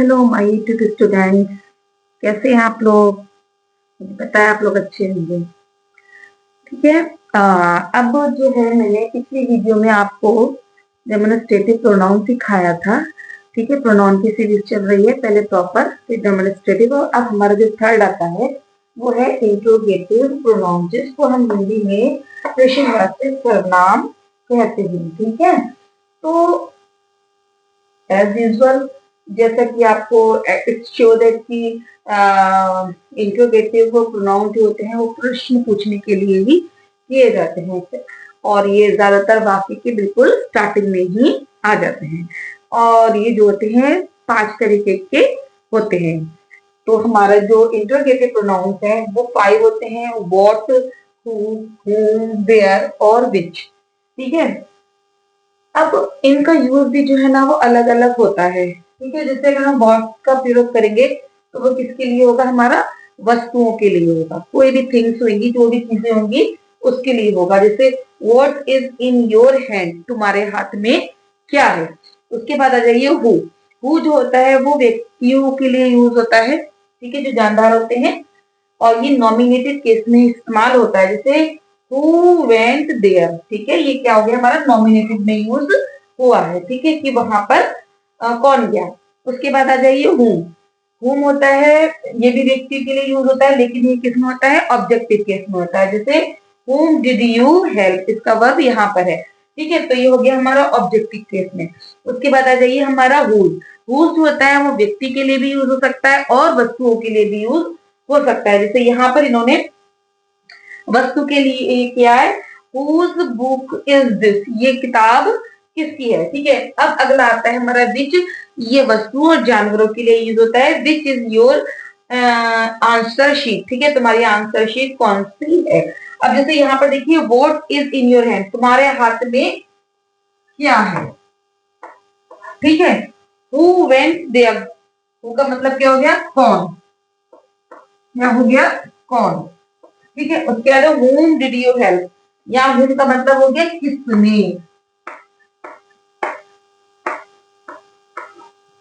Hello my YouTube students, कैसे हैं आप लोग। मुझे पता है आप लोग अच्छे होंगे। ठीक है। अब जो है मैंने पिछली वीडियो में आपको डेमोन्स्ट्रेटिव प्रोनाउन सिखाया था। ठीक है, प्रोनाउन की सीरीज चल रही है, पहले प्रॉपर फिर डेमोन्स्ट्रेटिव और अब हमारा जो थर्ड आता है वो है इंट्रोगेटिव प्रोनाउन, जिसको हम हिंदी में प्रश्नवाचक सर्वनाम कहते हैं। ठीक है, तो एज यूजुअल जैसा कि आपको इट्स शो दैट कि इंट्रोगेटिव प्रोनाउन जो होते हैं वो प्रश्न पूछने के लिए ही किए जाते हैं और ये ज्यादातर वाक्य के बिल्कुल स्टार्टिंग में ही आ जाते हैं। और ये जो होते हैं 5 तरीके के होते हैं। तो हमारा जो इंट्रोगेटिव प्रोनाउंस है वो 5 होते हैं, व्हाट, हु, whom, वेयर और विच। ठीक है, अब इनका यूज भी जो है ना वो अलग अलग होता है। ठीक है, जैसे अगर हम व्हाट का प्रयोग करेंगे तो वो किसके लिए होगा, हमारा वस्तुओं के लिए होगा, कोई भी थिंग्स होंगी, जो भी चीजें होंगी उसके लिए होगा। जैसे what is in your hand, तुम्हारे हाथ में क्या है। उसके बाद आ जाइए हु जो होता है वो व्यक्तियों के लिए यूज होता है। ठीक है, जो जानदार होते हैं, और ये नॉमिनेटेड केस में इस्तेमाल होता है। जैसे हु वेंट देयर, ठीक है, ये क्या हो गया, हमारा नॉमिनेटेड में यूज हुआ है। ठीक है, कि वहां पर कौन गया। उसके बाद आ जाइए हुम होता है, ये भी व्यक्ति के लिए यूज होता है, लेकिन ये किस में होता है, ऑब्जेक्टिव केस में होता है। जैसे हुम डिड यू हेल्प, इसका वर्ब यहाँ पर है। ठीक है, तो ये हो गया हमारा ऑब्जेक्टिव केस में। उसके बाद आ जाइए हमारा हुज होता है, वो व्यक्ति के लिए भी यूज हो सकता है और वस्तुओं के लिए भी यूज हो सकता है। जैसे यहाँ पर इन्होंने वस्तु के लिए किया है, whose book is this, ये किताब किसकी है। ठीक है, अब अगला आता है हमारा विच, ये वस्तु और जानवरों के लिए यूज होता है। Which is your answer sheet, ठीक है, तुम्हारी आंसर शीट कौन सी है। अब जैसे यहाँ पर देखिए what is in your hand, तुम्हारे हाथ में क्या है। ठीक है, हु वेंट देयर, हु का मतलब क्या हो गया, कौन, क्या हो गया, कौन। ठीक है, उसके बाद whom did you help, या whom का मतलब हो गया किसने,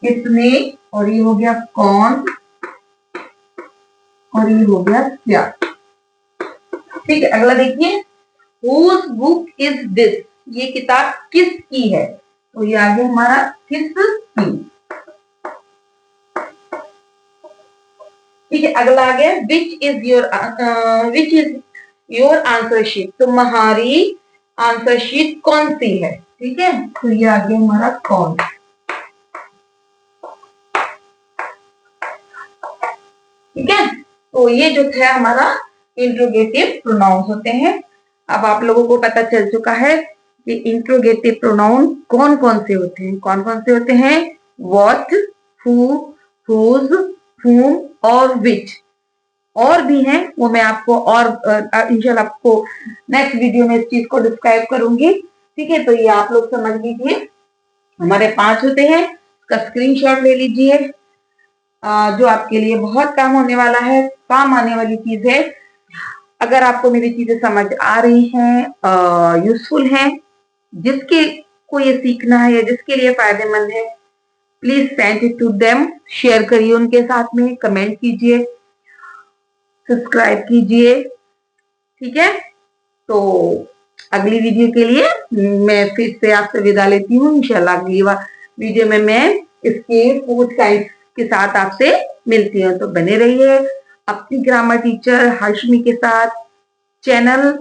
किसने, और ये हो गया कौन, और ये हो गया क्या। ठीक है, अगला देखिए whose book is this, ये किताब किसकी है, तो ये आगे हमारा किसकी। ठीक है, अगला आ गया which is your answer sheet, तुम्हारी आंसर शीट कौन सी है। ठीक है, तो ये आ गया हमारा कौन। ठीक है, तो ये जो था हमारा इंट्रोगेटिव प्रोनाउंस होते हैं। अब आप लोगों को पता चल चुका है कि इंट्रोगेटिव प्रोनाउन कौन कौन से होते हैं। कौन कौन से होते हैं, व्हाट, हु, हुज, whom और विच। और भी हैं, वो मैं आपको और इंशाल्लाह आपको नेक्स्ट वीडियो में इस चीज को डिस्क्राइब करूंगी। ठीक है, तो ये आप लोग समझ लीजिए, हमारे 5 होते हैं, इसका स्क्रीनशॉट ले लीजिए, जो आपके लिए बहुत काम होने वाला है, काम आने वाली चीज है। अगर आपको मेरी चीजें समझ आ रही हैं, यूजफुल हैं, जिसके को ये सीखना है या जिसके लिए फायदेमंद है, please send it to them, share करिए उनके साथ में, कमेंट कीजिए, सब्सक्राइब कीजिए। ठीक है, तो अगली वीडियो के लिए मैं फिर से आपसे विदा लेती हूँ। इंशाल्लाह अगली वीडियो में मैं इसके पूछ टाइप के साथ आपसे मिलती हूँ। तो बने रहिए अपनी ग्रामर टीचर हाशमी के साथ, channel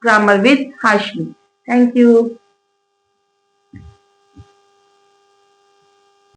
grammar with Hashmi. Thank you.